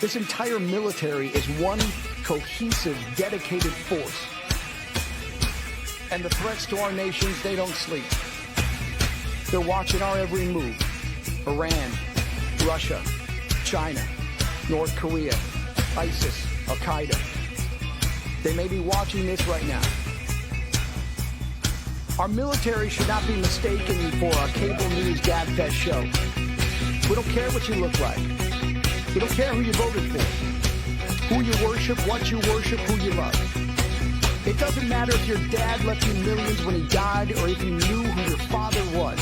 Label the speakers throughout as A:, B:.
A: This entire military is one cohesive, dedicated force. And the threats to our nations, they don't sleep. They're watching our every move. Iran, Russia, China, North Korea, ISIS, Al-Qaeda. They may be watching this right now. Our military should not be mistaken for a cable news gabfest show. We don't care what you look like. We don't care who you voted for, who you worship, what you worship, who you love. It doesn't matter if your dad left you millions when he died or if you knew who your father was.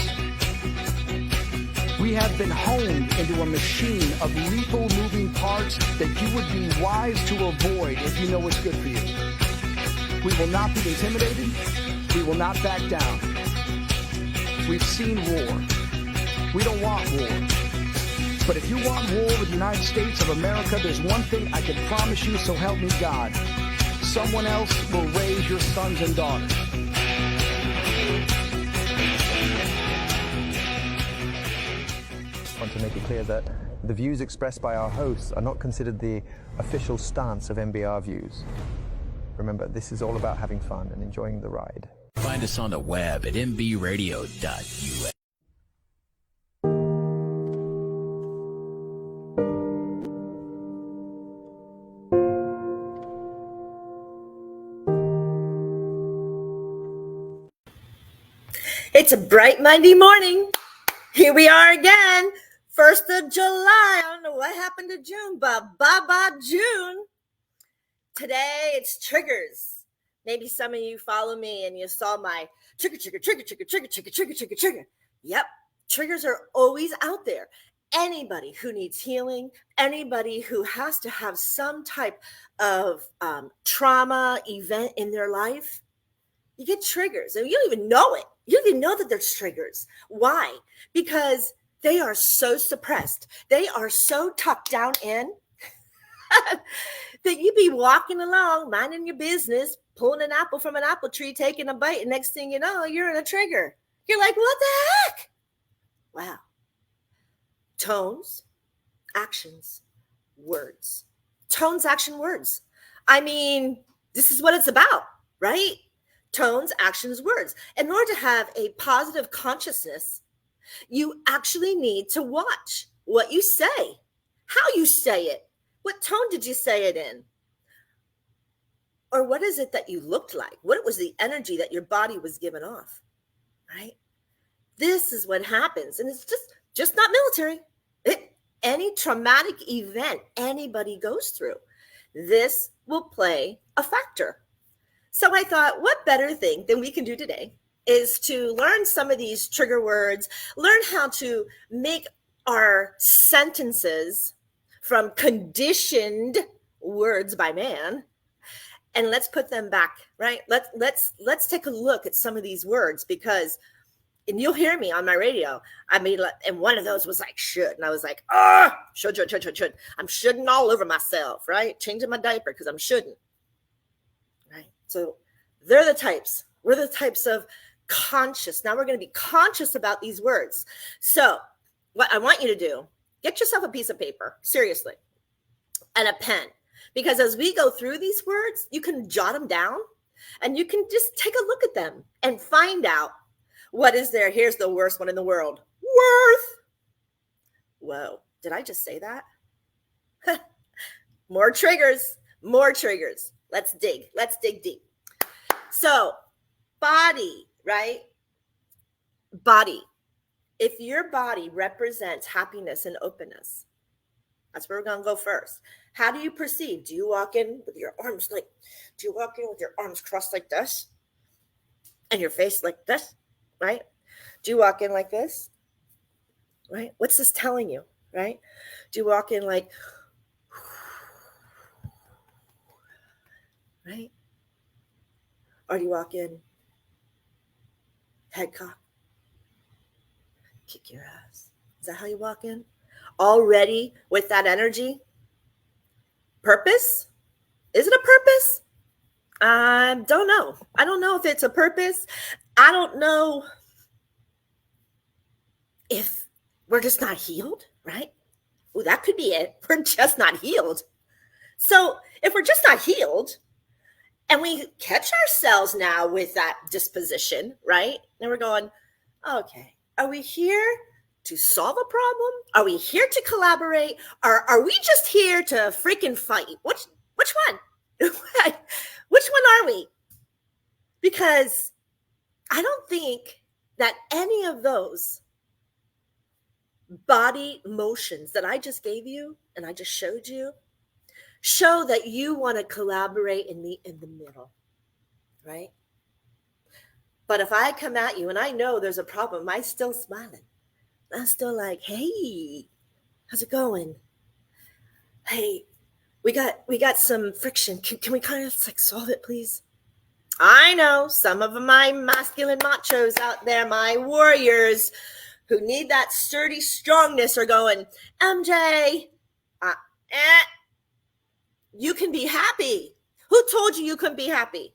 A: We have been honed into a machine of lethal moving parts that you would be wise to avoid if you know what's good for you. We will not be intimidated. We will not back down. We've seen war. We don't want war. But if you want war with the United States of America, there's one thing I can promise you, so help me God. Someone else will raise your sons and daughters.
B: I want to make it clear that the views expressed by our hosts are not considered the official stance of MBR Views. Remember, this is all about having fun and enjoying the ride.
C: Find us on the web at mbradio.us.
D: It's a bright Monday morning. Here we are again. 1st of July. I don't know what happened to June, but bye-bye June. Today it's triggers. Maybe some of you follow me and you saw my trigger. Yep, triggers are always out there. Anybody who needs healing, anybody who has to have some type of trauma event in their life, you get triggers and you don't even know it. You don't even know that there's triggers. Why? Because they are so suppressed. They are so tucked down in that you be walking along, minding your business, pulling an apple from an apple tree, taking a bite, and next thing you know, you're in a trigger. You're like, what the heck? Wow. Tones, actions, words. Tones, action, words. I mean, this is what it's about, right? Tones, actions, words. In order to have a positive consciousness, you actually need to watch what you say, how you say it. What tone did you say it in? Or what is it that you looked like? What was the energy that your body was giving off, right? This is what happens. And it's just not military. Any traumatic event anybody goes through, this will play a factor. So I thought, what better thing than we can do today is to learn some of these trigger words, learn how to make our sentences from conditioned words by man, and let's put them back, right? Let's take a look at some of these words, because, and you'll hear me on my radio. I mean, and one of those was like should, and I was like, should. I'm shoulding all over myself, right? Changing my diaper because I'm shouldn't. Right. So they're the types. We're the types of conscious. Now we're going to be conscious about these words. So what I want you to do, get yourself a piece of paper, seriously, and a pen, because as we go through these words, you can jot them down and you can just take a look at them and find out what is there. Here's the worst one in the world. Worth. Whoa. Did I just say that? More triggers. Let's dig deep. So body, right? Body. If your body represents happiness and openness, that's where we're going to go first. How do you perceive? Do you walk in with your arms crossed like this and your face like this, right? Do you walk in like this, right? What's this telling you, right? Do you walk in like, right? Or do you walk in head cock, kick your ass? Is that how you walk in? Already with that energy? Purpose? Is it a purpose? I don't know. I don't know if it's a purpose. I don't know if we're just not healed, right? Oh, that could be it. We're just not healed. So if we're just not healed and we catch ourselves now with that disposition, right? And we're going, okay, are we here to solve a problem? Are we here to collaborate? Or are we just here to freaking fight? Which one? Which one are we? Because I don't think that any of those body motions that I just gave you and I just showed you show that you want to collaborate and meet in the middle, right? But if I come at you and I know there's a problem, I'm still smiling. I'm still like, hey, how's it going? Hey, we got some friction. Can we kind of like solve it, please? I know some of my masculine machos out there, my warriors who need that sturdy strongness are going, MJ, you can be happy. Who told you couldn't be happy?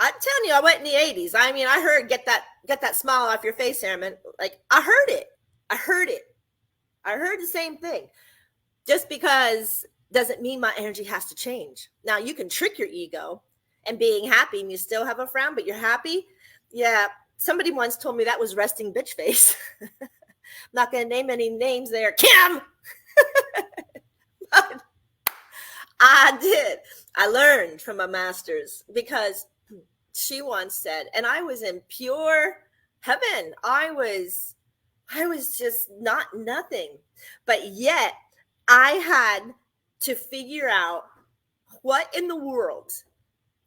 D: I'm telling you, I went in the 80s. I mean, I heard get that smile off your face, Airman. Like, I heard it. I heard the same thing. Just because doesn't mean my energy has to change. Now, you can trick your ego and being happy and you still have a frown, but you're happy. Yeah, somebody once told me that was resting bitch face. I'm not going to name any names there. Kim! But I did. I learned from my masters because she once said, and I was in pure heaven. I was just not nothing. But yet I had to figure out what in the world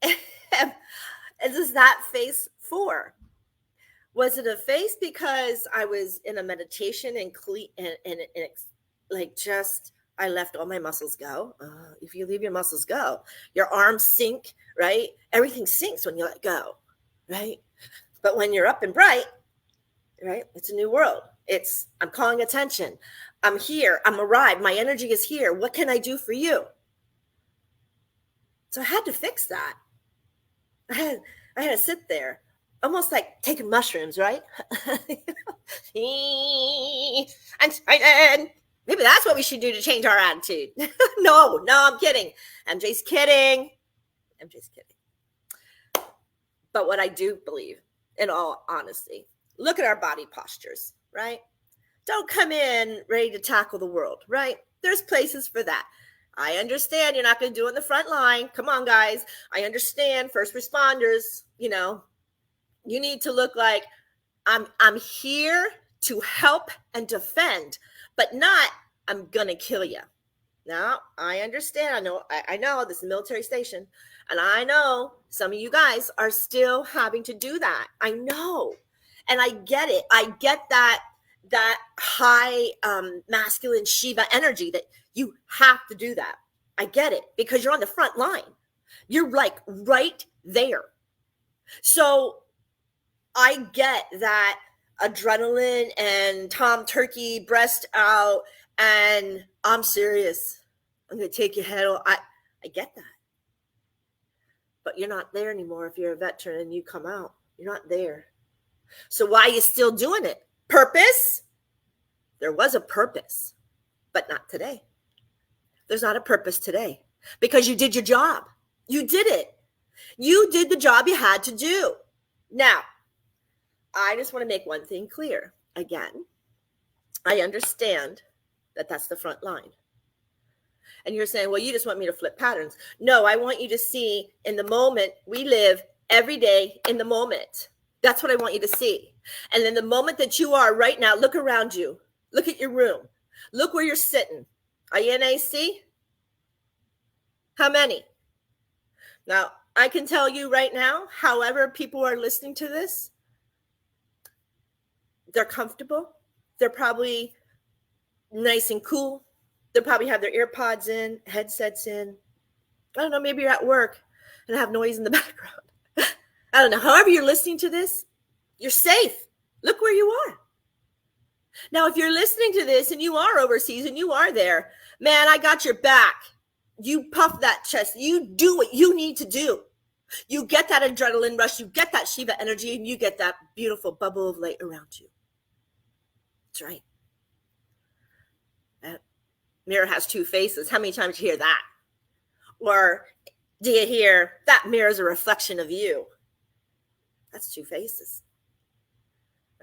D: is that face for? Was it a face because I was in a meditation and like just I left all my muscles go? If you leave your muscles go, your arms sink, right? Everything sinks when you let go, right? But when you're up and bright, right? It's a new world. I'm calling attention. I'm here. I'm arrived. My energy is here. What can I do for you? So I had to fix that. I had to sit there, almost like taking mushrooms, right? And maybe that's what we should do to change our attitude. No, I'm kidding. MJ's kidding. But what I do believe, in all honesty, look at our body postures, right? Don't come in ready to tackle the world, right? There's places for that. I understand you're not going to do it in the front line. Come on, guys. I understand first responders, you need to look like I'm here to help and defend, but not I'm going to kill you. Now, I understand. I know this is a military station, and I know some of you guys are still having to do that. I know. And I get it. I get that high masculine Shiva energy that you have to do that. I get it because you're on the front line. You're like right there. So I get that adrenaline and Tom Turkey breast out and I'm serious. I'm going to take your head off. I get that. But you're not there anymore if you're a veteran and you come out. You're not there. So why are you still doing it? Purpose? There was a purpose, but not today. There's not a purpose today because you did your job. You did it. You did the job you had to do. Now, I just want to make one thing clear. Again, I understand that that's the front line. And you're saying, well, you just want me to flip patterns. No, I want you to see in the moment we live every day in the moment. That's what I want you to see. And in the moment that you are right now, look around you. Look at your room. Look where you're sitting. Are you in AC? How many? Now, I can tell you right now, however people are listening to this, they're comfortable. They're probably nice and cool. They'll probably have their earpods in, headsets in. I don't know, maybe you're at work and have noise in the background. I don't know. However you're listening to this, you're safe. Look where you are. Now, if you're listening to this and you are overseas and you are there, man, I got your back. You puff that chest. You do what you need to do. You get that adrenaline rush. You get that Shiva energy and you get that beautiful bubble of light around you. That's right. mirror has two faces. How many times do you hear that? Or do you hear that mirror is a reflection of you? That's two faces,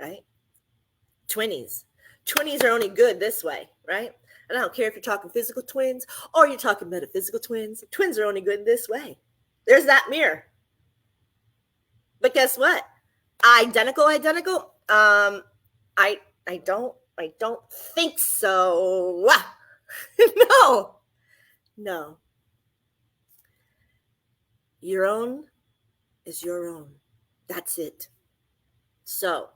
D: right? Twinnies are only good this way, right? And I don't care if you're talking physical twins or you're talking metaphysical twins. Twins are only good this way. There's that mirror. But guess what? Identical. I don't think so. No. Your own is your own. That's it. So,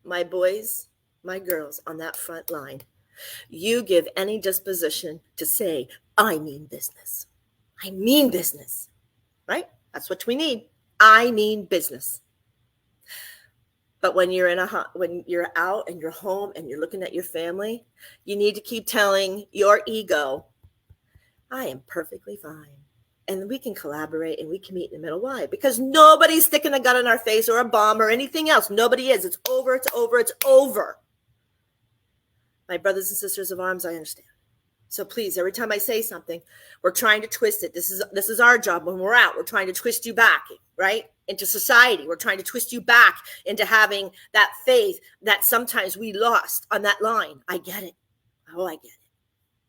D: my boys, my girls on that front line, you give any disposition to say, I mean business. I mean business, right? That's what we need. I mean business. But when you're when you're out and you're home and you're looking at your family, you need to keep telling your ego, I am perfectly fine. And we can collaborate and we can meet in the middle. Why? Because nobody's sticking a gun in our face or a bomb or anything else. Nobody is. It's over. It's over. It's over. My brothers and sisters of arms, I understand. So please, every time I say something, we're trying to twist it. This is our job. When we're out, we're trying to twist you back, right? Into society. We're trying to twist you back into having that faith that sometimes we lost on that line. I get it. Oh, I get it.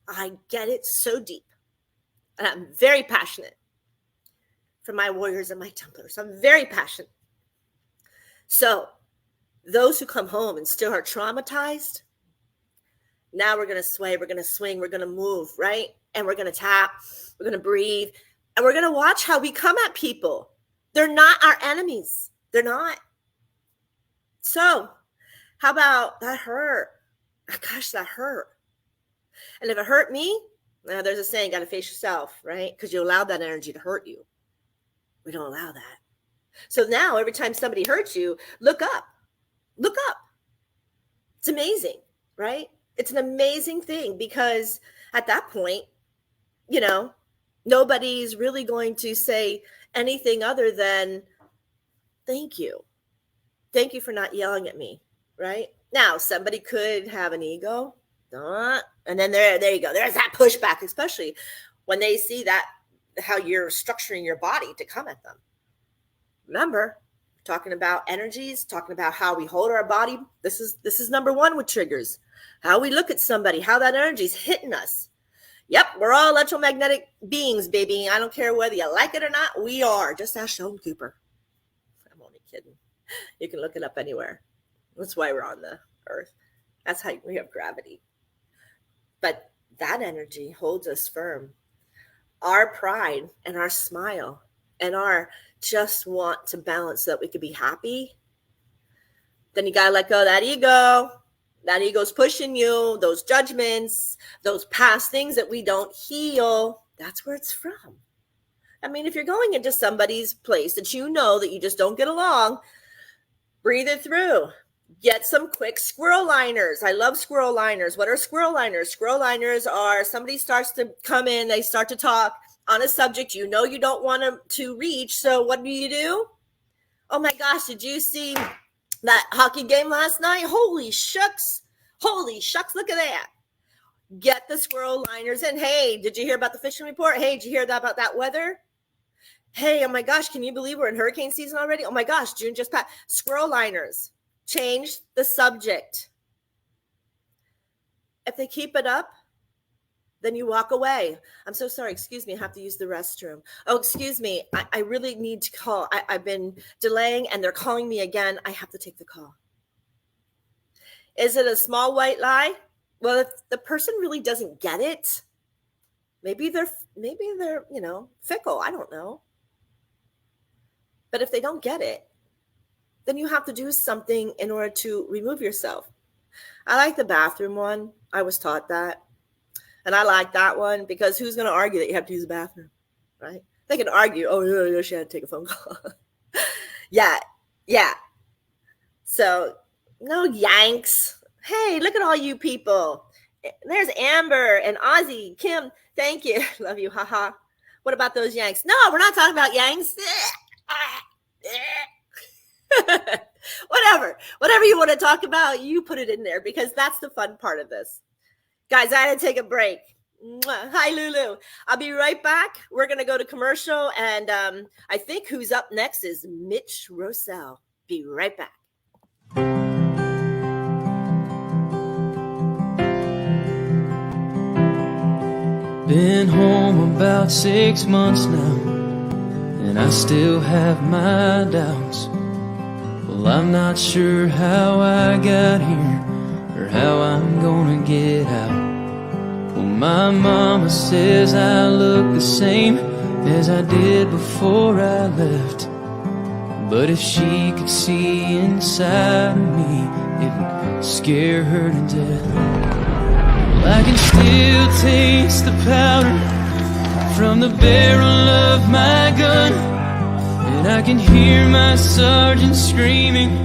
D: I get it so deep. And I'm very passionate for my warriors and my Templars. I'm very passionate. So those who come home and still are traumatized, now we're going to sway, we're going to swing, we're going to move, right? And we're going to tap, we're going to breathe, and we're going to watch how we come at people. They're not our enemies. They're not. So how about that hurt? Gosh, that hurt. And if it hurt me, now there's a saying, got to face yourself, right? Because you allowed that energy to hurt you. We don't allow that. So now every time somebody hurts you, look up. Look up. It's amazing, right? It's an amazing thing because at that point, nobody's really going to say anything other than, thank you. Thank you for not yelling at me, right? Now, somebody could have an ego. And then there you go. There's that pushback, especially when they see that, how you're structuring your body to come at them. Remember, talking about energies, talking about how we hold our body. This is number one with triggers. How we look at somebody, how that energy is hitting us. Yep, we're all electromagnetic beings, baby. I don't care whether you like it or not. We are. Just ask Sheldon Cooper. I'm only kidding. You can look it up anywhere. That's why we're on the earth. That's how we have gravity. But that energy holds us firm. Our pride and our smile and our just want to balance so that we could be happy. Then you got to let go of that ego. That ego's pushing you, those judgments, those past things that we don't heal. That's where it's from. I mean, if you're going into somebody's place that you know that you just don't get along, breathe it through. Get some quick squirrel liners. I love squirrel liners. What are squirrel liners? Squirrel liners are somebody starts to come in, they start to talk on a subject you know you don't want to reach. So what do? Oh my gosh, did you see that hockey game last night? Holy shucks, look at that. Get the squirrel liners in. Hey, did you hear about the fishing report? Hey, did you hear about that weather? Hey, oh my gosh, can you believe we're in hurricane season already? Oh my gosh, June just passed. Squirrel liners. Change the subject. If they keep it up, then you walk away. I'm so sorry. Excuse me. I have to use the restroom. Oh, excuse me. I really need to call. I've been delaying and they're calling me again. I have to take the call. Is it a small white lie? Well, if the person really doesn't get it, maybe they're fickle. I don't know. But if they don't get it, then you have to do something in order to remove yourself. I like the bathroom one. I was taught that. And I like that one because who's going to argue that you have to use the bathroom, right? They can argue, oh, yeah, she had to take a phone call. Yeah. So no yanks. Hey, look at all you people. There's Amber and Ozzy, Kim. Thank you. Love you. Haha. What about those yanks? No, we're not talking about yanks. Whatever you want to talk about, you put it in there because that's the fun part of this. Guys, I had to take a break. Mwah. Hi, Lulu. I'll be right back. We're going to go to commercial. And I think who's up next is Mitch Rossell. Be right back.
E: Been home about 6 months now, and I still have my doubts. Well, I'm not sure how I got here or how I'm gonna get out. Well, my mama says I look the same as I did before I left. But if she could see inside of me, it would scare her to death. I can still taste the powder from the barrel of my gun, and I can hear my sergeant screaming,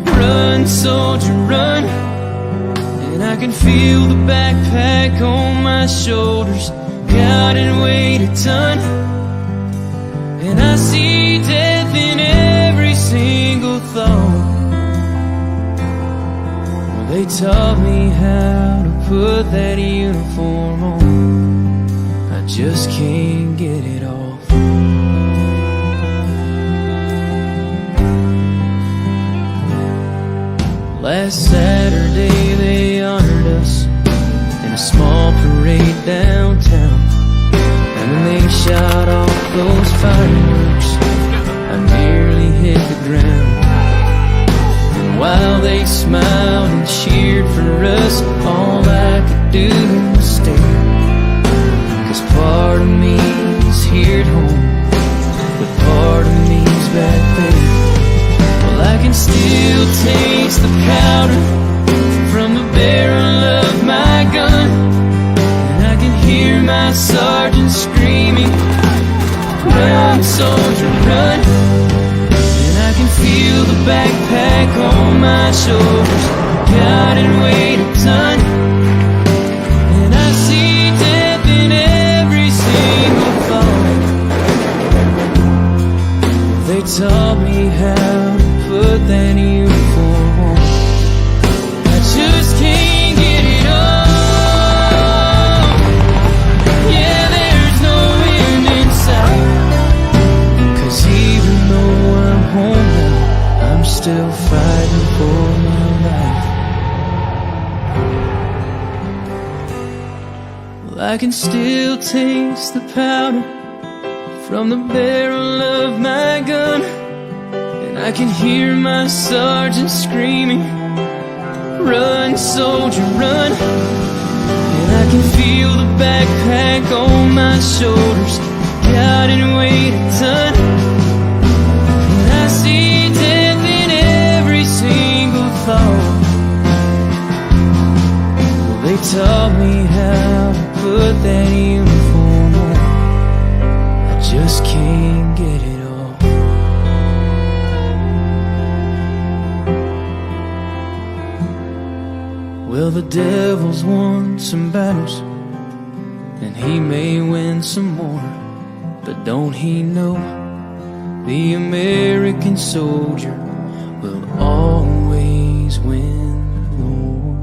E: "Run, soldier, run!" And I can feel the backpack on my shoulders, God, and weighed a ton. And I see death in every single thought. Well, they taught me how to put that uniform on. I just can't get it off. Last Saturday they honored us in a small parade downtown. And when they shot off those fireworks, I nearly hit the ground. And while they smiled and cheered for us, all I could do was stare. 'Cause part of me is here at home, but part of me's back there. Well, I can still taste the powder from the barrel of my gun, and I can hear my sergeant screaming, "Run, soldier, run!" And I can feel the backpack on my shoulders, God, and weighed a ton. And I see death in every single thought. They taught me how to put that uniform on. I just can't get it off. Yeah, there's no end in sight. 'Cause even though I'm home now, I'm still fighting for my life. Well, I can still taste the powder from the barrel of my gun, and I can hear my sergeant screaming, "Run, soldier, run!" And I can feel the backpack on my shoulders, God, and weighed a ton. And I see death in every single thought. Well, they taught me how to put that uniform on. I just can't get it off. Well, the devil's won some battles, and he may win some more. But don't he know the American soldier will always win the war?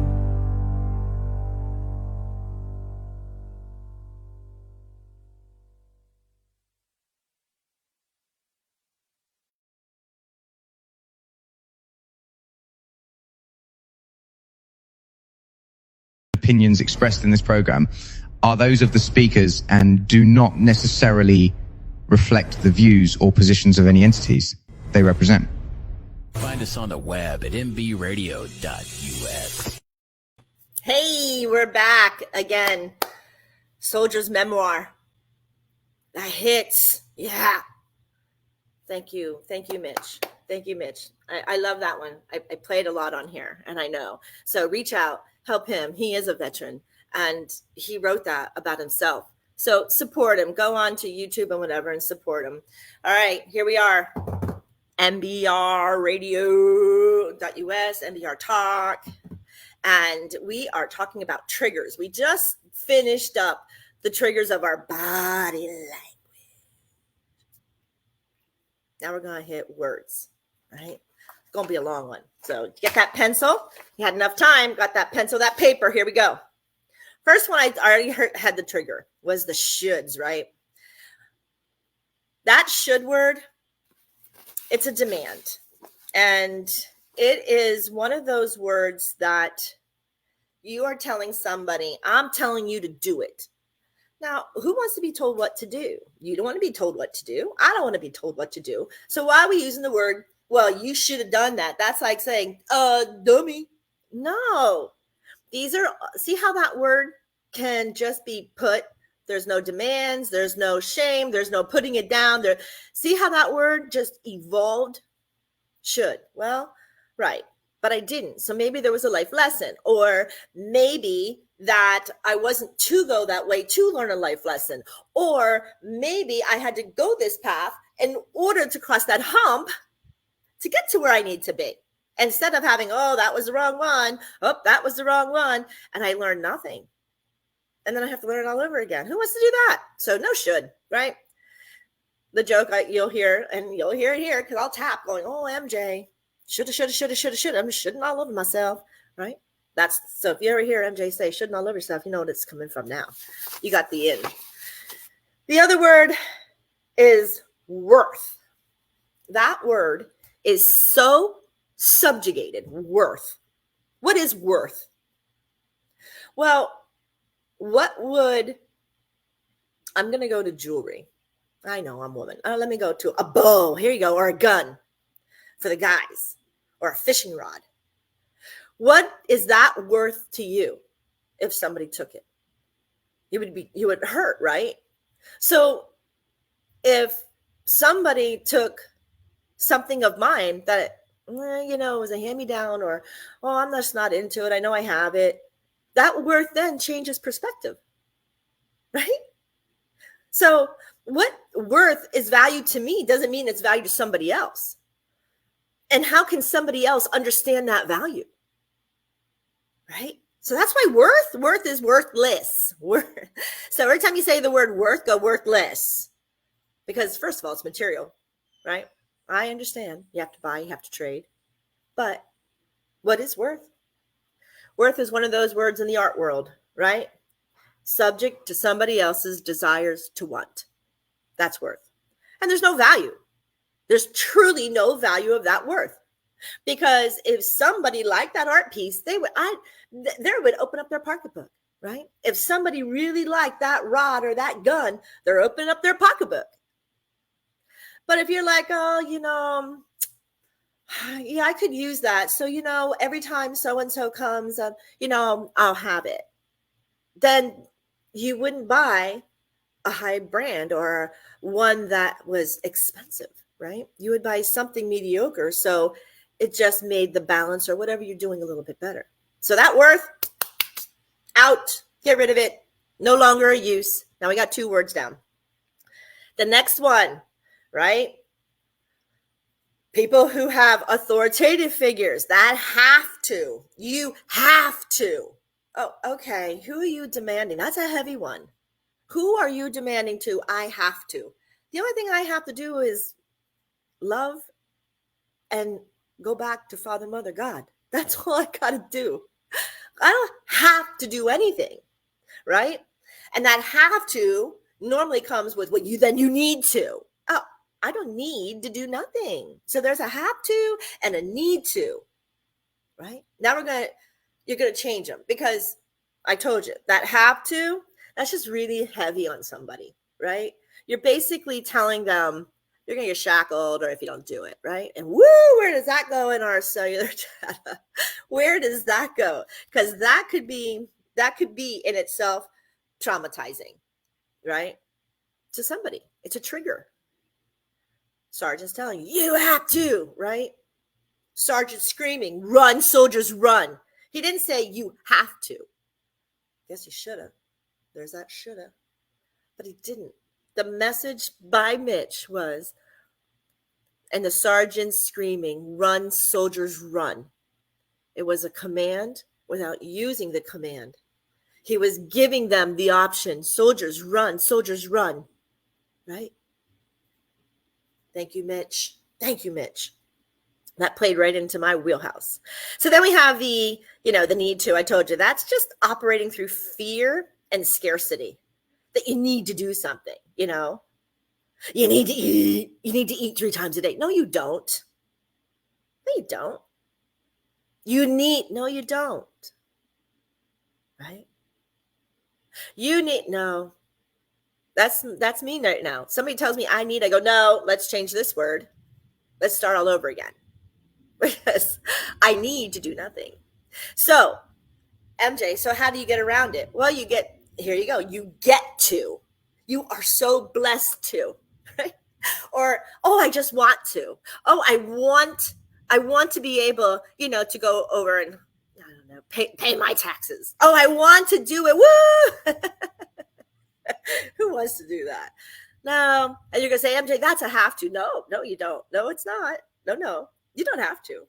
F: Opinions expressed in this program are those of the speakers and do not necessarily reflect the views or positions of any entities they represent.
C: Find us on the web at mbradio.us.
D: Hey, we're back again. Soldier's Memoir. That hits. Yeah. Thank you. Thank you, Mitch. Thank you, Mitch. I love that one. I played a lot on here, and I know. So reach out, help him. He is a veteran, and he wrote that about himself. So support him. Go on to YouTube and whatever and support him. All right, here we are. MBRradio.us, MBR Talk. And we are talking about triggers. We just finished up the triggers of our body language. Now we're going to hit words, right? It's going to be a long one. So get that pencil. You had enough time. Got that pencil, that paper. Here we go. First one I already had the trigger was the shoulds, right? That should word, it's a demand. And it is one of those words that you are telling somebody, I'm telling you to do it. Now, who wants to be told what to do? You don't want to be told what to do. I don't want to be told what to do. So why are we using the word, well, you should have done that? That's like saying, dummy. No. These are, see how that word can just be put. There's no demands. There's no shame. There's no putting it down. There. See how that word just evolved? Should. Well, right. But I didn't. So maybe there was a life lesson, or maybe that I wasn't to go that way to learn a life lesson, or maybe I had to go this path in order to cross that hump to get to where I need to be. Instead of having, oh, that was the wrong one. Oh, that was the wrong one. And I learned nothing. And then I have to learn it all over again. Who wants to do that? So no should, right? The joke you'll hear, and you'll hear it here because I'll tap going, oh, MJ. Shoulda. I'm shouldn't all over myself, right? That's so if you ever hear MJ say shouldn't all over yourself, you know what it's coming from now. You got the in. The other word is worth. That word is so subjugated. Worth. What is worth? Well, I'm going to go to jewelry. I know I'm a woman. Let me go to a bow. Here you go. Or a gun for the guys. Or a fishing rod. What is that worth to you if somebody took it? You would hurt, right? So if somebody took something of mine that, was a hand-me-down, or, oh, I'm just not into it. I know I have it. That worth then changes perspective, right? So what worth is valued to me doesn't mean it's valued to somebody else. And how can somebody else understand that value? Right? So that's why worth is worthless. So every time you say the word worth, go worthless. Because first of all, it's material, right? I understand. You have to buy, you have to trade. But what is worth? Worth is one of those words in the art world, right? Subject to somebody else's desires to want. That's worth. And there's no value. There's truly no value of that worth. Because if somebody liked that art piece, they would open up their pocketbook, right? If somebody really liked that rod or that gun, they're opening up their pocketbook. But if you're like, oh, yeah, I could use that. So, every time so-and-so comes, I'll have it. Then you wouldn't buy a high brand or one that was expensive, right? You would buy something mediocre. So it just made the balance or whatever you're doing a little bit better. So that worth, out, get rid of it. No longer a use. Now we got 2 words down. The next one, right? People who have authoritative figures that have to, you have to. Oh, okay. Who are you demanding? That's a heavy one. Who are you demanding to? I have to. The only thing I have to do is love and go back to Father, Mother, God. That's all I got to do. I don't have to do anything, right? And that have to normally comes with what you need to. Oh, I don't need to do nothing. So there's a have to and a need to, right? Now you're going to change them because I told you that have to, that's just really heavy on somebody, right? You're basically telling them you're going to get shackled or if you don't do it, right? And where does that go in our cellular data? Where does that go? Because that could be in itself traumatizing, right? To somebody. It's a trigger. Sergeant's telling you, you have to, right? Sergeant screaming, run, soldiers, run. He didn't say you have to. Guess he should have. There's that should have. But he didn't. The message by Mitch was, and the sergeant screaming, run, soldiers, run. It was a command without using the command. He was giving them the option, soldiers, run, right? Thank you, Mitch. Thank you, Mitch. That played right into my wheelhouse. So then we have the need to, I told you, that's just operating through fear and scarcity, that you need to do something, you need to eat 3 times a day. No, you don't. No, you don't. No, you don't. Right? No. That's me right now. Somebody tells me I go, no, let's change this word. Let's start all over again. Because I need to do nothing. So, MJ, so how do you get around it? Well, here you go. You get to. You are so blessed to. Right? Or, I just want to. I want to be able, to go over and, I don't know, pay my taxes. I want to do it. Woo! Who wants to do that? No. And you're going to say, MJ, that's a have to. No, you don't. No, it's not. No. You don't have to.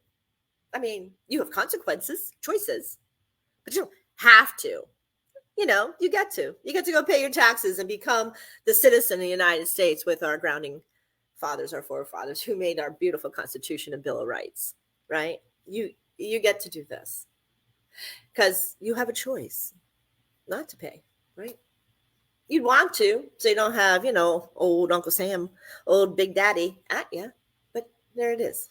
D: I mean, you have consequences, choices, but you don't have to. You get to. You get to go pay your taxes and become the citizen of the United States with our grounding fathers, our forefathers, who made our beautiful Constitution and Bill of Rights, right? You get to do this because you have a choice not to pay, right? You'd want to, so you don't have, old Uncle Sam, old Big Daddy at you, but there it is.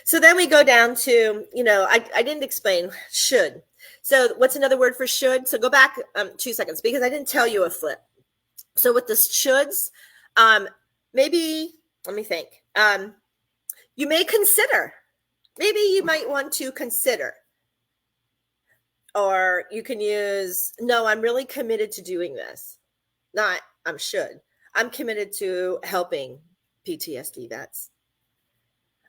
D: So then we go down to, I didn't explain should. So what's another word for should? So go back 2 seconds because I didn't tell you a flip. So with the shoulds, maybe, let me think. You may consider. Maybe you might want to consider. Or you can use, no, I'm really committed to doing this. Not, I'm should. I'm committed to helping PTSD vets.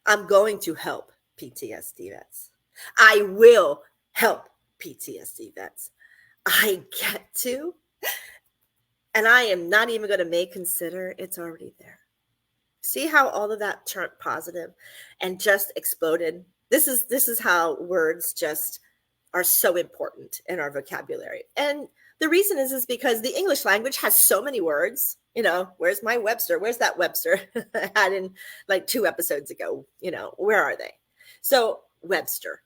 D: I'm going to help PTSD vets. I will help PTSD vets. I get to. And I am not even going to may consider. It's already there. See how all of that turned positive and just exploded? This is how words just are so important in our vocabulary. And the reason is because the English language has so many words. Where's my Webster? Where's that Webster I had in like 2 episodes ago? Where are they? So Webster.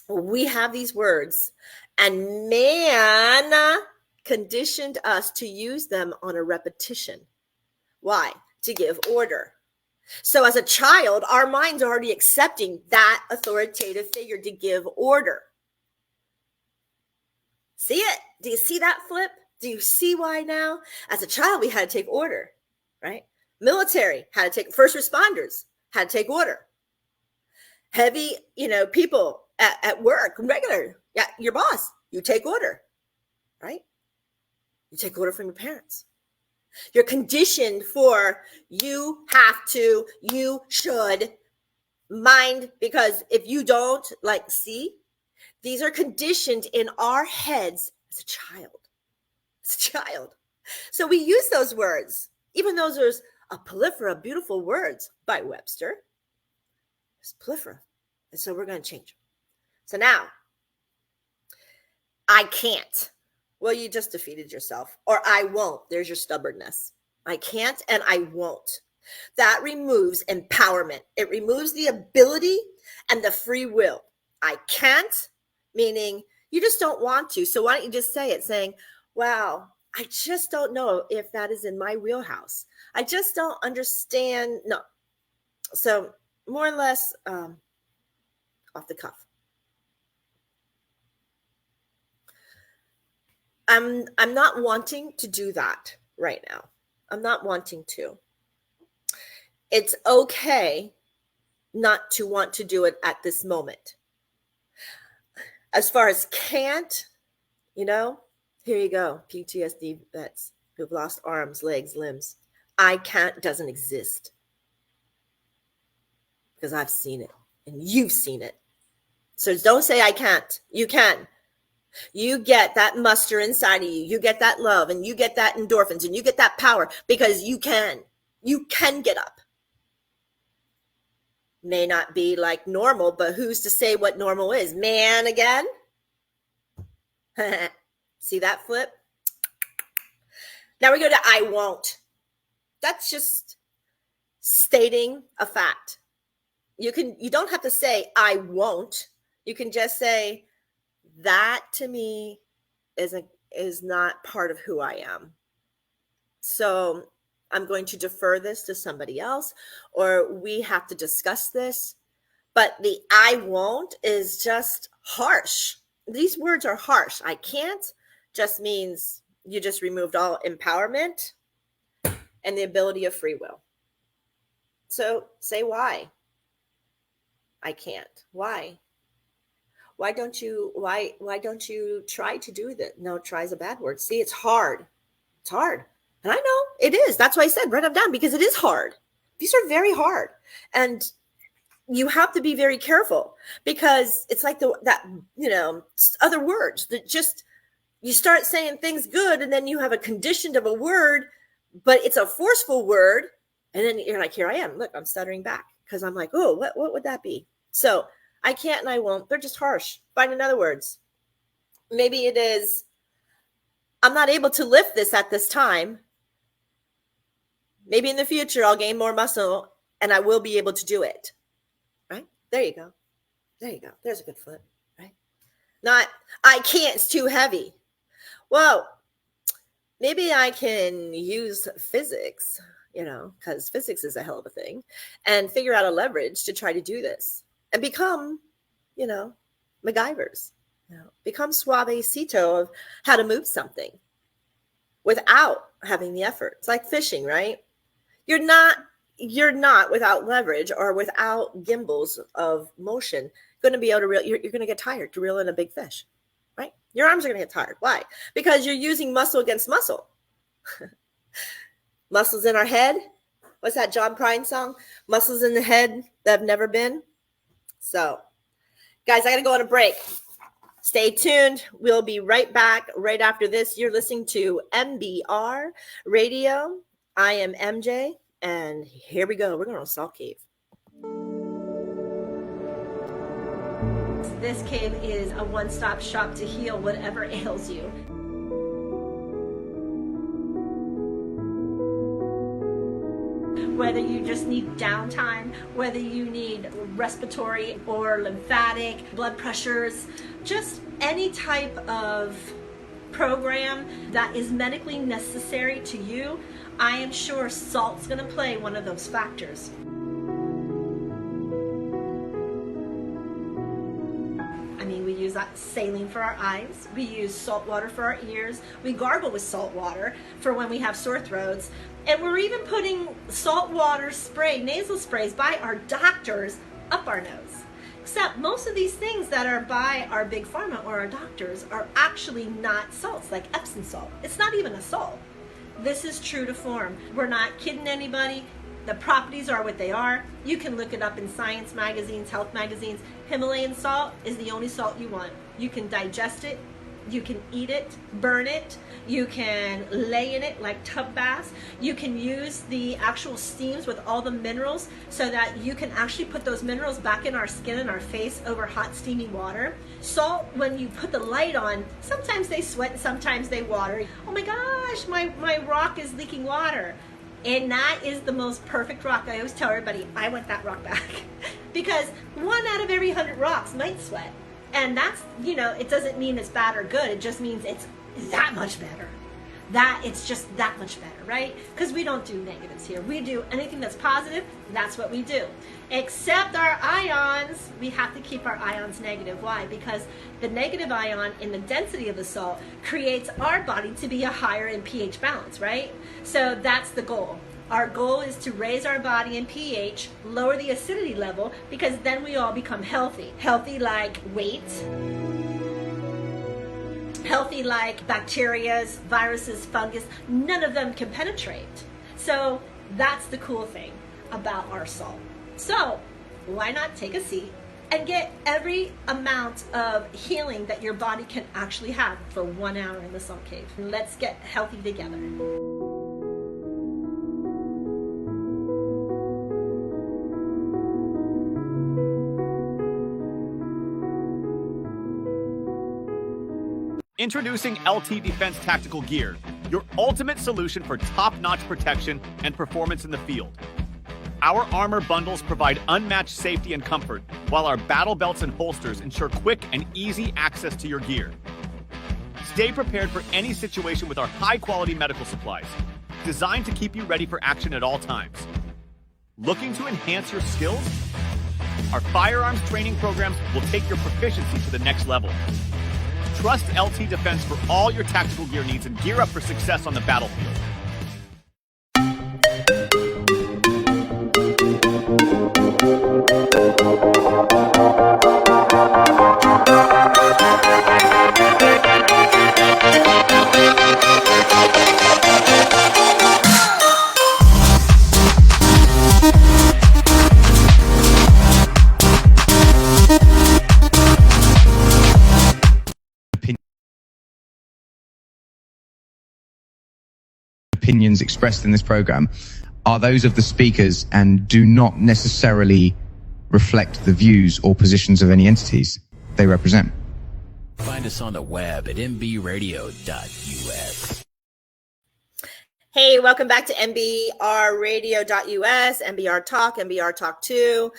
D: We have these words, and man conditioned us to use them on a repetition. Why? To give order. So as a child, our mind's already accepting that authoritative figure to give order. See it? Do you see that flip? Do you see why now? As a child, we had to take order, right? Military had to take, first responders had to take order. Heavy, people at work, regular, your boss, you take order, right? You take order from your parents. You're conditioned for you have to, you should mind, because if you don't, see, these are conditioned in our heads as a child. So we use those words, even though there's a plethora of beautiful words by Webster. There's plethora. And so we're going to change them. So now, I can't. Well, you just defeated yourself. Or I won't. There's your stubbornness. I can't and I won't. That removes empowerment. It removes the ability and the free will. I can't, meaning you just don't want to. So why don't you just say it, saying, wow, I just don't know if that is in my wheelhouse. I just don't understand. No. So more or less off the cuff. I'm not wanting to do that right now. I'm not wanting to. It's okay not to want to do it at this moment. As far as can't, here you go. PTSD vets who've lost arms, legs, limbs. I can't doesn't exist. Because I've seen it and you've seen it. So don't say I can't. You can. You get that muster inside of you. You get that love and you get that endorphins and you get that power because you can. You can get up. May not be like normal, but who's to say what normal is? Man again? See that flip? Now we go to I won't. That's just stating a fact. You don't have to say, I won't. You can just say, that to me is not part of who I am. So I'm going to defer this to somebody else, or we have to discuss this. But the I won't is just harsh. These words are harsh. I can't just means you just removed all empowerment and the ability of free will. So say why. I can't. Why? Why don't you try to do that? No, try is a bad word. See, it's hard. It's hard. And I know it is. That's why I said write them down, because it is hard. These are very hard. And you have to be very careful, because it's like other words that just, you start saying things good and then you have a conditioned of a word, but it's a forceful word. And then you're like, here I am. Look, I'm stuttering back because I'm like, oh, what would that be? So I can't and I won't. They're just harsh. Find another words. Maybe it is, I'm not able to lift this at this time. Maybe in the future I'll gain more muscle and I will be able to do it. Right? There you go. There you go. There's a good flip. Right? Not, I can't, it's too heavy. Well, maybe I can use physics, because physics is a hell of a thing, and figure out a leverage to try to do this and become, MacGyvers, become suavecito of how to move something without having the effort. It's like fishing, right? You're not without leverage or without gimbals of motion going to be able to reel. You're going to get tired to reel in a big fish, right? Your arms are going to get tired. Why? Because you're using muscle against muscle. Muscles in our head. What's that John Prine song? Muscles in the head that have never been. So, guys, I got to go on a break. Stay tuned. We'll be right back right after this. You're listening to MBR Radio. I am MJ, and here we go. We're going to Salt Cave. This cave is a one-stop shop to heal whatever ails you. Whether you just need downtime, whether you need respiratory or lymphatic, blood pressures, just any type of program that is medically necessary to you, I am sure salt's going to play one of those factors. We use saline for our eyes. We use salt water for our ears. We gargle with salt water for when we have sore throats. And we're even putting salt water spray, nasal sprays by our doctors up our nose. Except most of these things that are by our big pharma or our doctors are actually not salts, like Epsom salt. It's not even a salt. This is true to form. We're not kidding anybody. The properties are what they are. You can look it up in science magazines, health magazines. Himalayan salt is the only salt you want. You can digest it. You can eat it, burn it. You can lay in it like tub baths. You can use the actual steams with all the minerals so that you can actually put those minerals back in our skin and our face over hot, steamy water. Salt, when you put the light on, sometimes they sweat and sometimes they water. Oh my gosh, my rock is leaking water. And that is the most perfect rock. I always tell everybody, I want that rock back. Because 1 out of every 100 rocks might sweat. And that's, it doesn't mean it's bad or good. It just means it's that much better. It's just that much better, right? Because we don't do negatives here. We do anything that's positive, that's what we do. Except our ions, we have to keep our ions negative. Why? Because the negative ion in the density of the salt creates our body to be a higher in pH balance, right? So that's the goal. Our goal is to raise our body in pH, lower the acidity level, because then we all become healthy. Healthy like weight, healthy like bacteria, viruses, fungus. None of them can penetrate. So that's the cool thing about our salt. So why not take a seat and get every amount of healing that your body can actually have for 1 hour in the salt cave. Let's get healthy together.
G: Introducing LT Defense Tactical Gear, your ultimate solution for top-notch protection and performance in the field. Our armor bundles provide unmatched safety and comfort, while our battle belts and holsters ensure quick and easy access to your gear. Stay prepared for any situation with our high-quality medical supplies, designed to keep you ready for action at all times. Looking to enhance your skills? Our firearms training programs will take your proficiency to the next level. Trust LT Defense for all your tactical gear needs and gear up for success on the battlefield.
F: Opinions expressed in this program are those of the speakers and do not necessarily reflect the views or positions of any entities they represent.
C: Find us on the web at mbradio.us.
D: Hey, welcome back to mbrradio.us, MBR Talk, MBR Talk 2.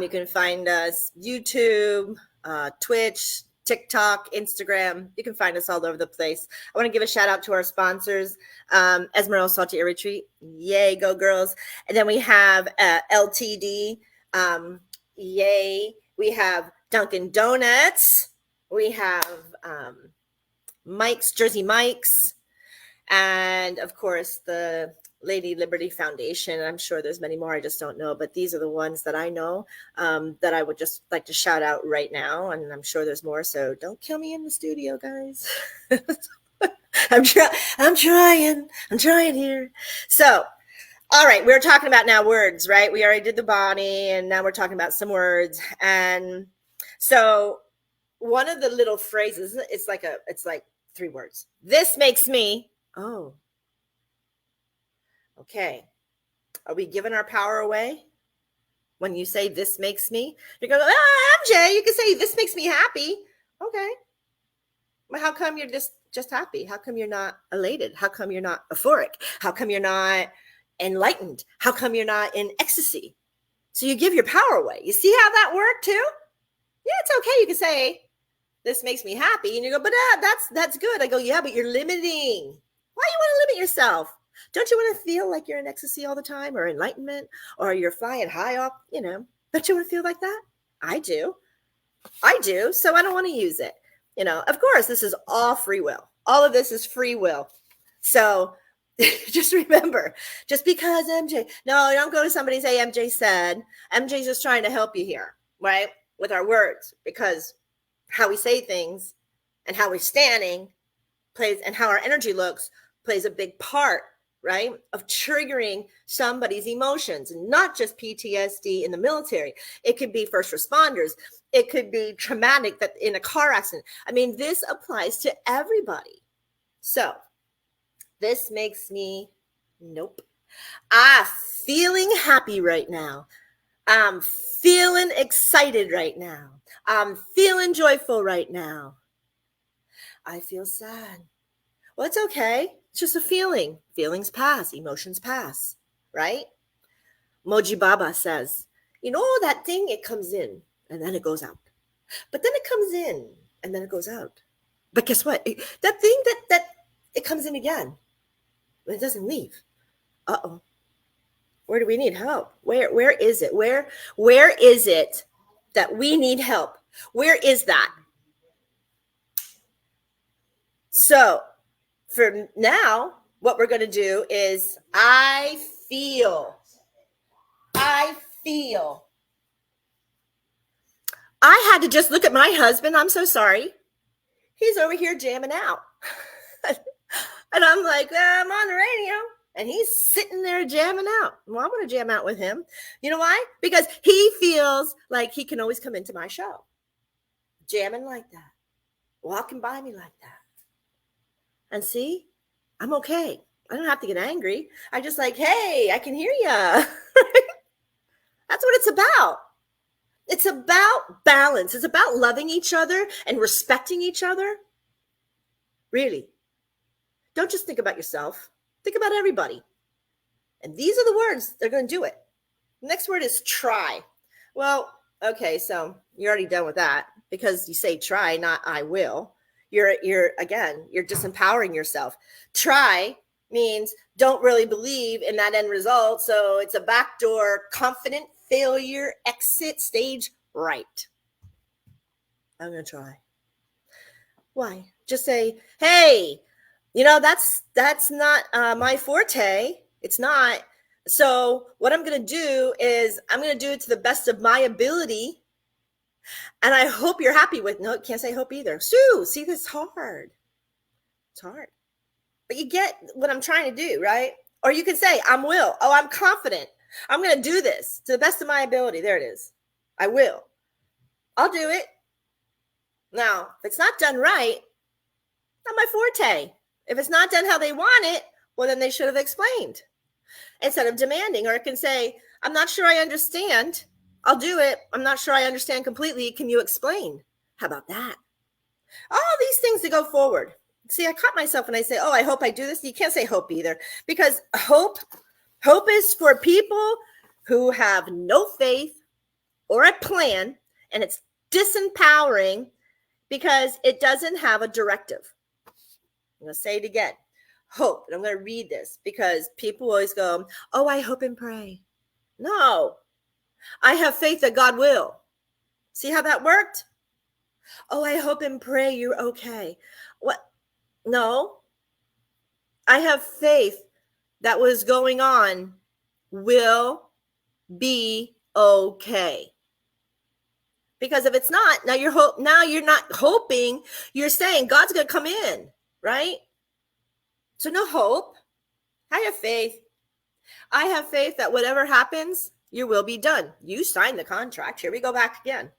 D: You can find us YouTube, Twitch, TikTok, Instagram. You can find us all over the place. I want to give a shout out to our sponsors, Esmeralda Salty Air Retreat. Yay, go girls. And then we have LTD. Yay. We have Dunkin' Donuts. We have Mike's, Jersey Mike's. And of course, the Lady Liberty Foundation. I'm sure there's many more. I just don't know. But these are the ones that I know that I would just like to shout out right now. And I'm sure there's more. So don't kill me in the studio, guys. I'm trying here. So, all right. We're talking about now words, right? We already did the body and now we're talking about some words. And so one of the little phrases, it's like 3 words. This makes me, oh, okay. Are we giving our power away? When you say this makes me, you're going, MJ, you can say this makes me happy. Okay. Well, how come you're just happy? How come you're not elated? How come you're not euphoric? How come you're not enlightened? How come you're not in ecstasy? So you give your power away. You see how that worked too? Yeah, it's okay. You can say, this makes me happy. And you go, but that's good. I go, yeah, but you're limiting. Why do you want to limit yourself? Don't you want to feel like you're in ecstasy all the time or enlightenment or you're flying high up, Don't you want to feel like that? I do. So I don't want to use it. Of course, this is all free will. All of this is free will. So just remember, just because MJ, no, don't go to somebody and say MJ said. MJ's just trying to help you here, right? With our words, because how we say things and how we're standing plays and how our energy looks plays a big part, right, of triggering somebody's emotions, and not just PTSD in the military. It could be first responders. It could be traumatic that in a car accident. I mean, this applies to everybody. So this makes me, nope. I'm feeling happy right now. I'm feeling excited right now. I'm feeling joyful right now. I feel sad. Well, it's okay. It's just a feeling. Feelings pass. Emotions pass, right? Moji Baba says, that thing, it comes in and then it goes out. But then it comes in and then it goes out. But guess what? That thing that it comes in again, but it doesn't leave. Uh-oh. Where do we need help? Where is it? Where is it that we need help? Where is that? So for now, what we're going to do is I feel. I had to just look at my husband. I'm so sorry. He's over here jamming out. And I'm like, I'm on the radio. And he's sitting there jamming out. Well, I want to jam out with him. You know why? Because he feels like he can always come into my show. Jamming like that. Walking by me like that. And see, I'm okay. I don't have to get angry. I just like, hey, I can hear you. That's what it's about. It's about balance. It's about loving each other and respecting each other. Really. Don't just think about yourself. Think about everybody. And these are the words. They're going to do it. Next word is try. Well, okay, so you're already done with that because you say try, not I will. You're disempowering yourself. Try means don't really believe in that end result. So it's a backdoor confident failure exit stage right. I'm going to try. Why? Just say, hey, that's not my forte. It's not. So what I'm going to do is I'm going to do it to the best of my ability. And I hope you're happy with, no, can't say hope either. Sue, see, this is hard. It's hard. But you get what I'm trying to do, right? Or you can say, I'm confident. I'm going to do this to the best of my ability. There it is. I will. I'll do it. Now, if it's not done right, not my forte. If it's not done how they want it, well, then they should have explained instead of demanding. Or it can say, I'm not sure I understand. I'll do it. I'm not sure I understand completely. Can you explain? How about that? All these things to go forward. See, I caught myself when I say, I hope I do this. You can't say hope either, because hope is for people who have no faith or a plan, and it's disempowering because it doesn't have a directive. I'm going to say it again. Hope. And I'm going to read this because people always go, I hope and pray. No. I have faith that God will. See how that worked? I hope and pray you're okay. What? No. I have faith that what's going on will be okay. Because if it's not, now you're not hoping, you're saying God's going to come in, right? So no hope. I have faith. I have faith that whatever happens, your will be done. You signed the contract. Here we go back again.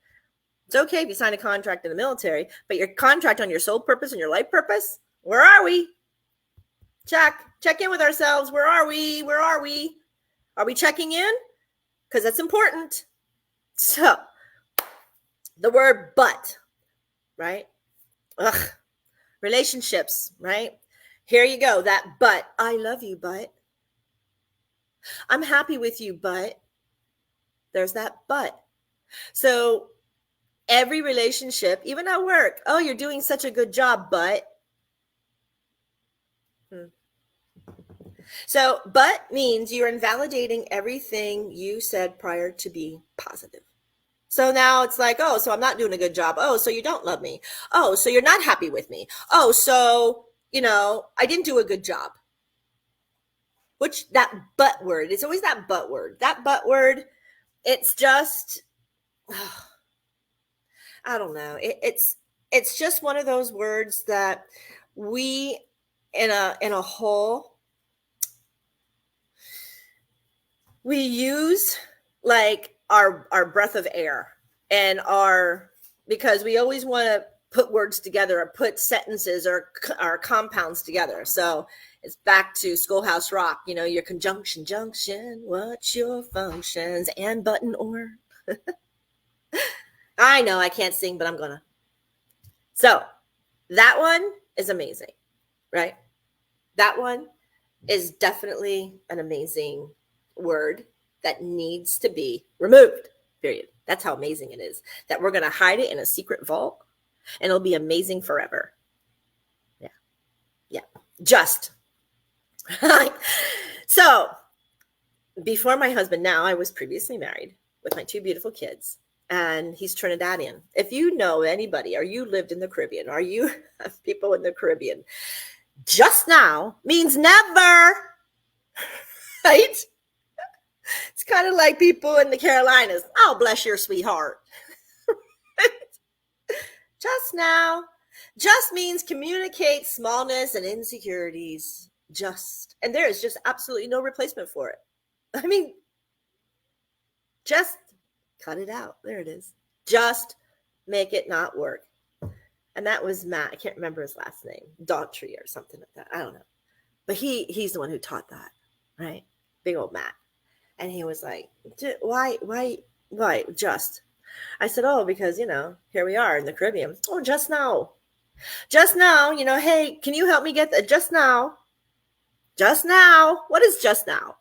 D: It's okay if you sign a contract in the military, but your contract on your soul purpose and your life purpose, where are we? Check in with ourselves. Where are we? Are we checking in? Because that's important. So the word but, right? Relationships, right? Here you go. That but. I love you, but. I'm happy with you, but. There's that but. So every relationship, even at work, you're doing such a good job, but. So, but means you're invalidating everything you said prior to be positive. So now it's like, so I'm not doing a good job. So you don't love me. So you're not happy with me. So, I didn't do a good job. Which that but word, it's always that but word. That but word, it's just, I don't know. It's just one of those words that we in a whole, we use like our breath of air and because we always want to put words together or put sentences or compounds together. So it's back to Schoolhouse Rock, your conjunction, junction, what's your functions, and button or. I know I can't sing, but I'm gonna. So that one is amazing, right? That one is definitely an amazing word that needs to be removed, period. That's how amazing it is, that we're going to hide it in a secret vault and it'll be amazing forever. Yeah. Just. So before my husband, now I was previously married with my two beautiful kids, and he's Trinidadian. If you know anybody, or you lived in the Caribbean, or you have people in the Caribbean, just now means never, right? It's kind of like people in the Carolinas. Oh, bless your sweetheart. Just now. Just means communicate smallness and insecurities. Just. And there is just absolutely no replacement for it. I mean, just cut it out. There it is. Just make it not work. And that was Matt. I can't remember his last name. Daughtry or something like that. I don't know. But he's the one who taught that, right? Big old Matt. And he was like, why just? I said, because, here we are in the Caribbean. Just now. Just now, hey, can you help me get that? Just now. Just now. What is just now?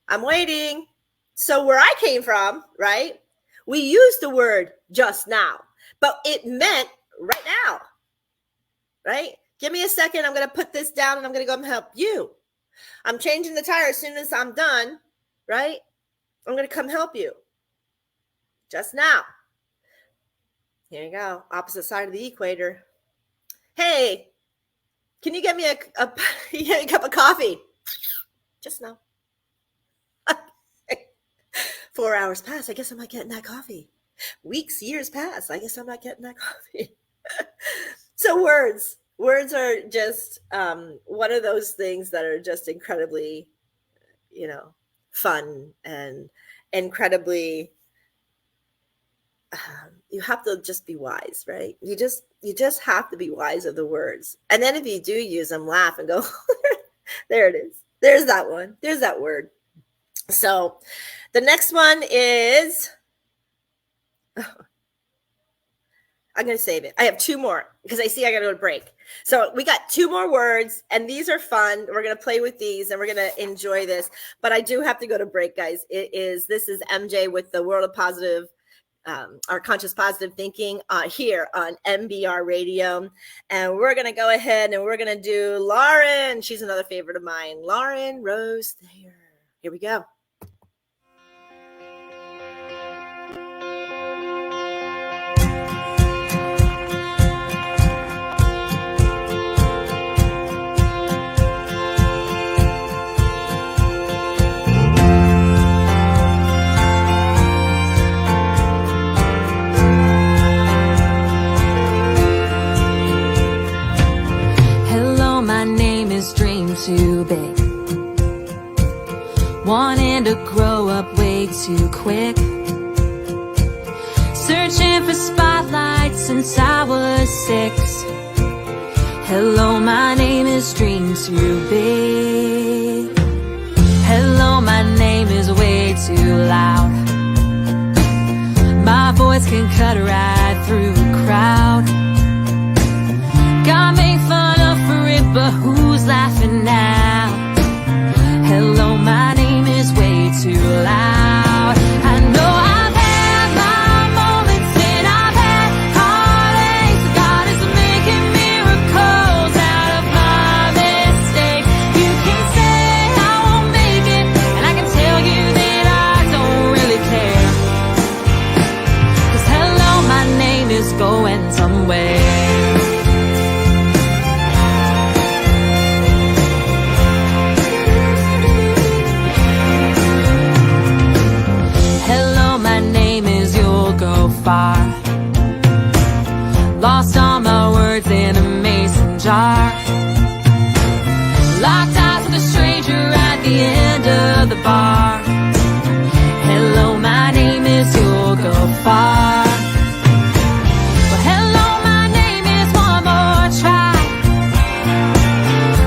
D: I'm waiting. So where I came from, right, we used the word just now, but it meant right now, right? Give me a second. I'm going to put this down and I'm going to go and help you. I'm changing the tire as soon as I'm done, right? I'm going to come help you. Just now. Here you go. Opposite side of the equator. Hey, can you get me a cup of coffee? Just now. 4 hours pass. I guess I'm not getting that coffee. Weeks, years pass. I guess I'm not getting that coffee. So words are just one of those things that are just incredibly, fun and incredibly, you have to just be wise, right? You just have to be wise of the words. And then if you do use them, laugh and go, there it is. There's that one. There's that word. So the next one is, I'm going to save it. I have two more because I see I got to go to break. So we got two more words and these are fun. We're going to play with these and we're going to enjoy this, but I do have to go to break, guys. This is MJ with the World of Positive, our Conscious Positive Thinking here on MBR Radio. And we're going to go ahead and we're going to do Lauren. She's another favorite of mine. Lauren Rose Thayer. Here we go.
H: Too big, wanting to grow up way too quick, searching for spotlights since I was 6. Hello, my name is Dream Too Big. Hello, my name is way too loud. My voice can cut right through a crowd. Got made fun of for it, but who's laughing now? Hello, my name is way too loud. I know I've had my moments and I've had heartaches. God is making miracles out of my mistakes. You can say I won't make it, and I can tell you that I don't really care. 'Cause hello, my name is going somewhere. Far. Lost all my words in a mason jar. Locked eyes with a stranger at the end of the bar. Hello, my name is You'll Go Far. Well, hello, my name is One More Try.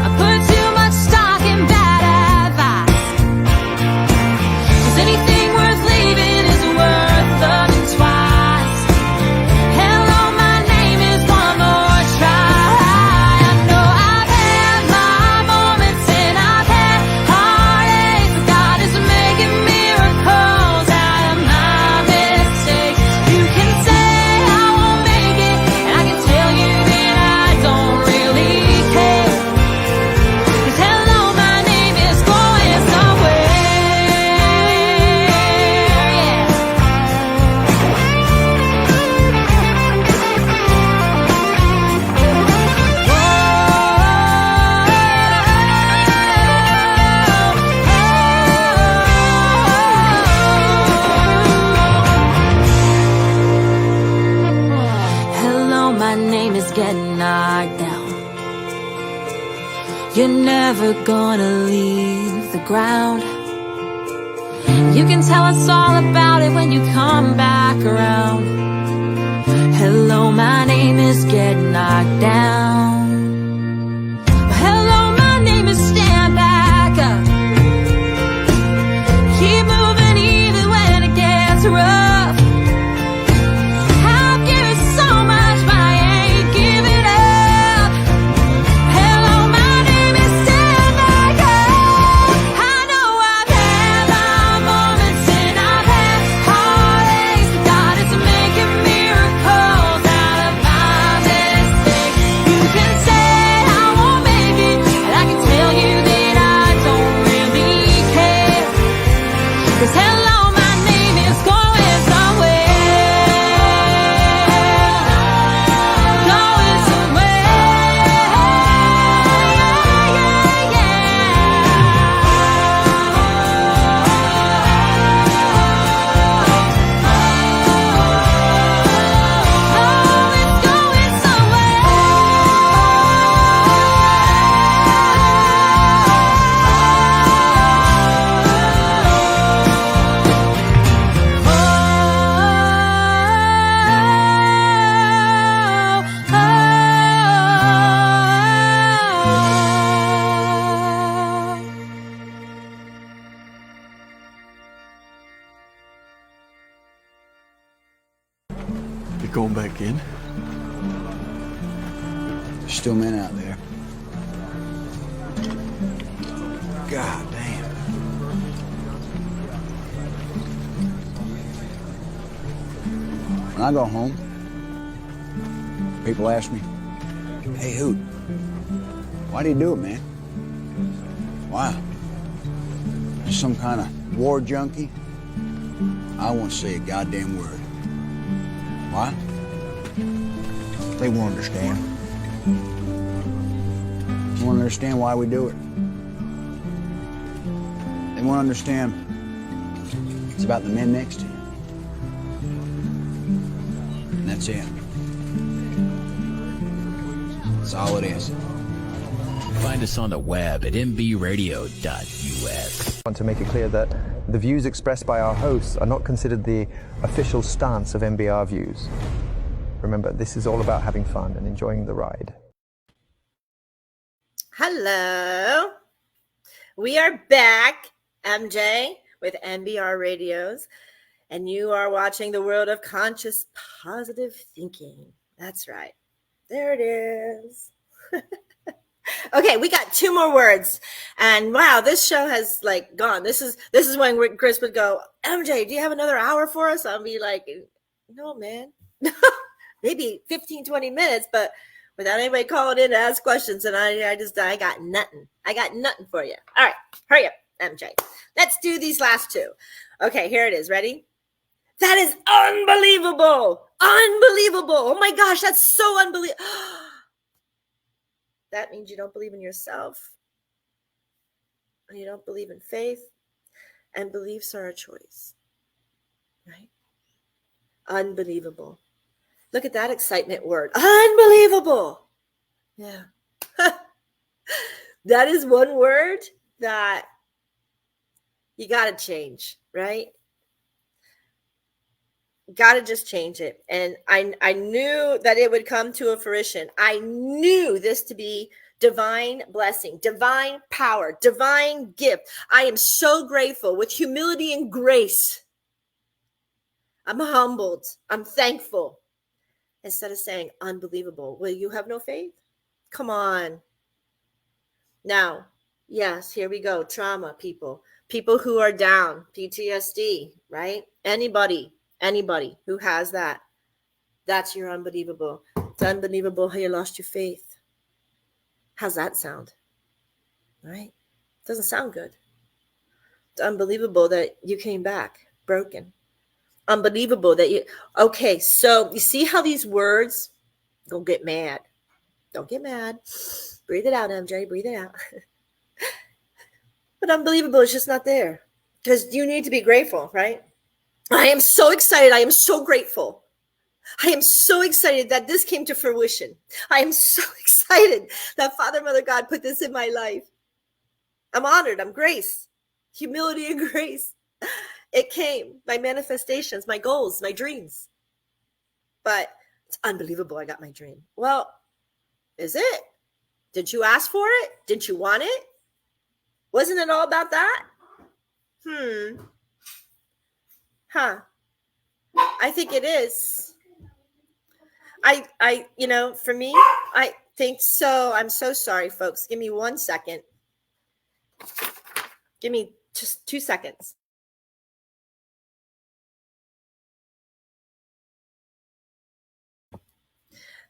H: I put too much stock in bad advice. 'Cause anything worth leaving is worth loving twice. You're never gonna leave the ground. You can tell us all about it when you come back around. Hello, my name is Get Knocked Down. Hello, my name is Stand Back Up. Keep moving even when it gets rough.
I: still men out there. God damn. When I go home, people ask me, "Hey, Hoot, why do you do it, man? Why? You some kind of war junkie?" I won't say a goddamn word. Why? They won't understand. They won't understand why we do it. They won't understand it's about the men next to you. And that's it. That's all it is.
C: Find us on the web at mbradio.us.
B: I want to make it clear that the views expressed by our hosts are not considered the official stance of MBR views. Remember, this is all about having fun and enjoying the ride.
D: Hello. We are back, MJ, with MBR Radios, and you are watching the world of conscious positive thinking. That's right. There it is. Okay, we got 2 more words, and wow, this show has like gone. This is when Chris would go, "MJ, do you have another hour for us?" I'll be like, "No, man." Maybe 15, 20 minutes, but without anybody calling in to ask questions, and I got nothing. I got nothing for you. All right, hurry up, MJ. Let's do these last 2. Okay, here it is. Ready? That is unbelievable. Unbelievable. Oh my gosh, that's so unbelievable. That means you don't believe in yourself. And you don't believe in faith. And beliefs are a choice. Right? Unbelievable. Look at that excitement word. Unbelievable. Yeah. That is one word that you got to change, right? Got to just change it. And I knew that it would come to a fruition. I knew this to be divine blessing, divine power, divine gift. I am so grateful with humility and grace. I'm humbled. I'm thankful. Instead of saying unbelievable, will you have no faith? Come on. Now, yes, here we go. Trauma, people who are down, PTSD, right? Anybody who has that, that's your unbelievable. It's unbelievable how you lost your faith. How's that sound? Right? Doesn't sound good. It's unbelievable that you came back broken. Unbelievable that you, okay, so you see how these words, don't get mad. Don't get mad. Breathe it out, MJ, breathe it out. But unbelievable is just not there because you need to be grateful, right? I am so excited. I am so grateful. I am so excited that this came to fruition. I am so excited that Father, Mother, God put this in my life. I'm honored. I'm grace. Humility and grace. It came. My manifestations, my goals, my dreams. But it's unbelievable I got my dream. Well, is it? Did you ask for it? Did you want it? Wasn't it all about that? Huh. I think it is. For me, I think so. I'm so sorry, folks. Give me 1 second. Give me just 2 seconds.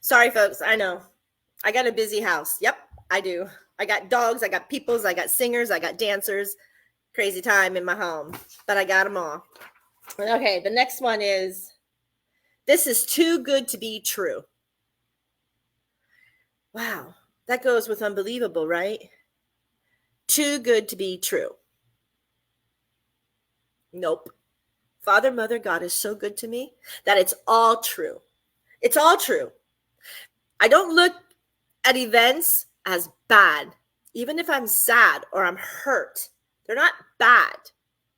D: Sorry, folks. I know. I got a busy house. Yep, I do. I got dogs. I got peoples. I got singers. I got dancers. Crazy time in my home. But I got them all. Okay, the next one is, this is too good to be true. Wow, that goes with unbelievable, right? Too good to be true. Nope. Father, Mother, God is so good to me that it's all true. It's all true. I don't look at events as bad, even if I'm sad or I'm hurt. They're not bad,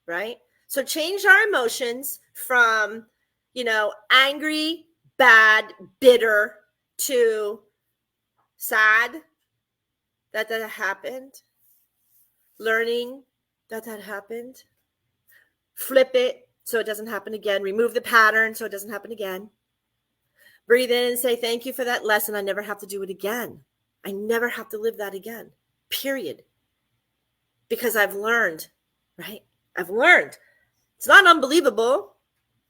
D: right? So change our emotions from, angry, bad, bitter to sad that happened, learning that happened, flip it so it doesn't happen again, remove the pattern so it doesn't happen again, breathe in and say, thank you for that lesson. I never have to do it again. I never have to live that again, period. Because I've learned, right? I've learned. It's not unbelievable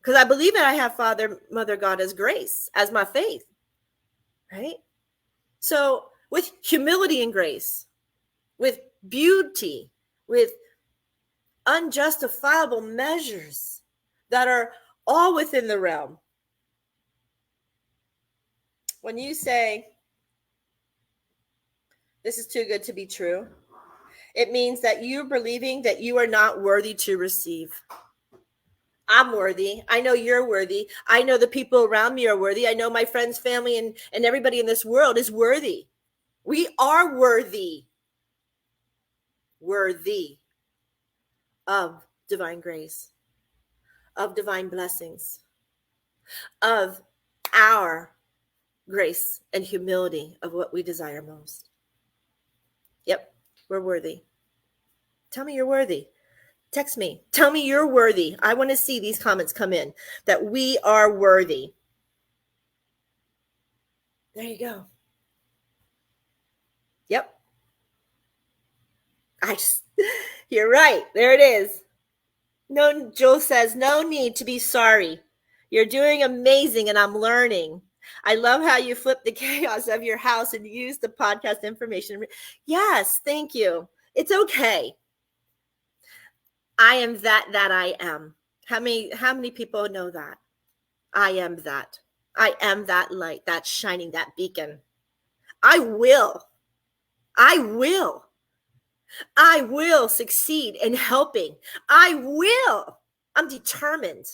D: because I believe that I have Father, Mother, God as grace, as my faith, right? So with humility and grace, with beauty, with unjustifiable measures that are all within the realm. When you say, this is too good to be true, it means that you're believing that you are not worthy to receive. I'm worthy. I know you're worthy. I know the people around me are worthy. I know my friends, family, and everybody in this world is worthy. We are worthy. Worthy of divine grace, of divine blessings, of our grace and humility of what we desire most. Yep, we're worthy. Tell me you're worthy. Text me. Tell me you're worthy. I want to see these comments come in that we are worthy. There you go. Yep. You're right. There it is. No, Joe says, no need to be sorry. You're doing amazing and I'm learning. I love how you flip the chaos of your house and use the podcast information. Yes, thank you. It's okay. I am that I am. How many people know that? I am that. I am that light, that shining, that beacon. I will succeed in helping. I will. I'm determined.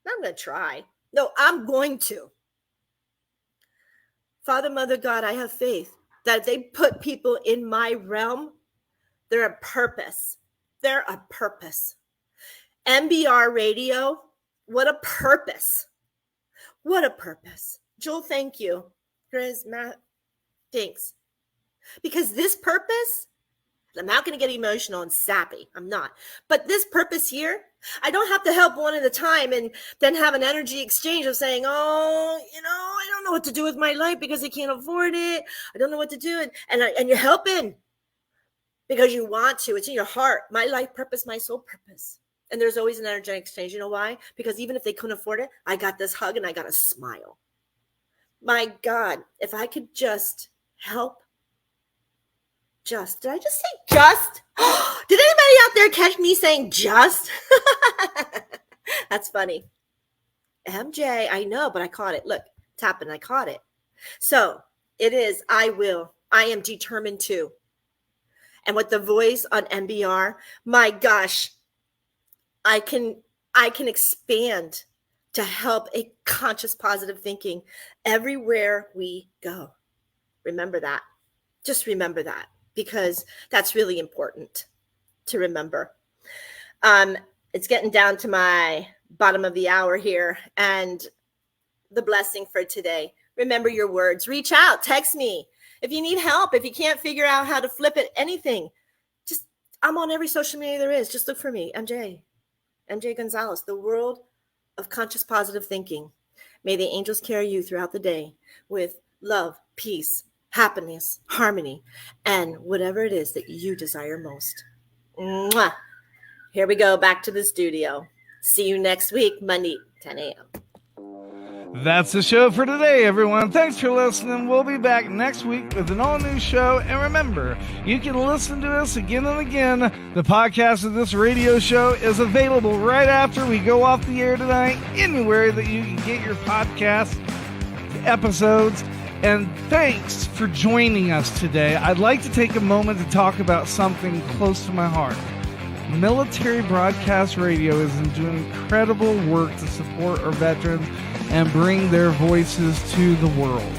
D: I'm going to try. No, I'm going to. Father, Mother, God, I have faith that if they put people in my realm, they're a purpose. They're a purpose. MBR radio, what a purpose. What a purpose. Joel, thank you. Chris, Matt, thanks. Because this purpose, I'm not going to get emotional and sappy. I'm not. But this purpose here, I don't have to help one at a time and then have an energy exchange of saying, oh, I don't know what to do with my life because I can't afford it. I don't know what to do. And you're helping because you want to. It's in your heart. My life purpose, my soul purpose. And there's always an energy exchange. You know why? Because even if they couldn't afford it, I got this hug and I got a smile. My God, if I could just help. Did I just say just? Did anybody out there catch me saying just? That's funny. MJ, I know, but I caught it. Look, tapping, I caught it. So it is, I will. I am determined to. And with the voice on MBR, my gosh, I can expand to help a conscious positive thinking everywhere we go. Remember that. Just remember that. Because that's really important to remember. It's getting down to my bottom of the hour here. And the blessing for today. Remember your words. Reach out. Text me. If you need help, if you can't figure out how to flip it, anything. I'm on every social media there is. Just look for me. MJ Gonzalez. The world of conscious positive thinking. May the angels carry you throughout the day with love, peace, happiness, harmony, and whatever it is that you desire most. Mwah. Here we go, back to the studio. See you next week, Monday, 10 a.m.
J: That's the show for today, everyone. Thanks for listening. We'll be back next week with an all-new show. And remember, you can listen to us again and again. The podcast of this radio show is available right after we go off the air tonight, anywhere that you can get your podcast episodes. And thanks for joining us today. I'd like to take a moment to talk about something close to my heart. Military Broadcast Radio is doing incredible work to support our veterans and bring their voices to the world.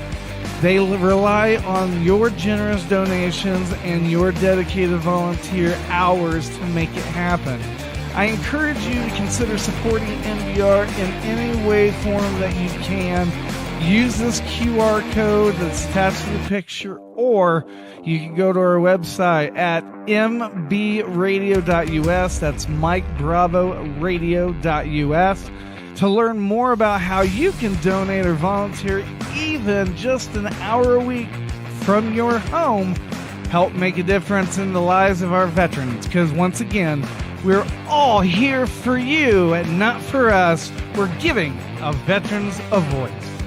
J: They rely on your generous donations and your dedicated volunteer hours to make it happen. I encourage you to consider supporting NBR in any way, form that you can. Use this QR code that's attached to the picture, or you can go to our website at mbradio.us. That's MikeBravoRadio.us to learn more about how you can donate or volunteer even just an hour a week from your home help make a difference in the lives of our veterans. Because once again, we're all here for you and not for us. We're giving our veterans a voice.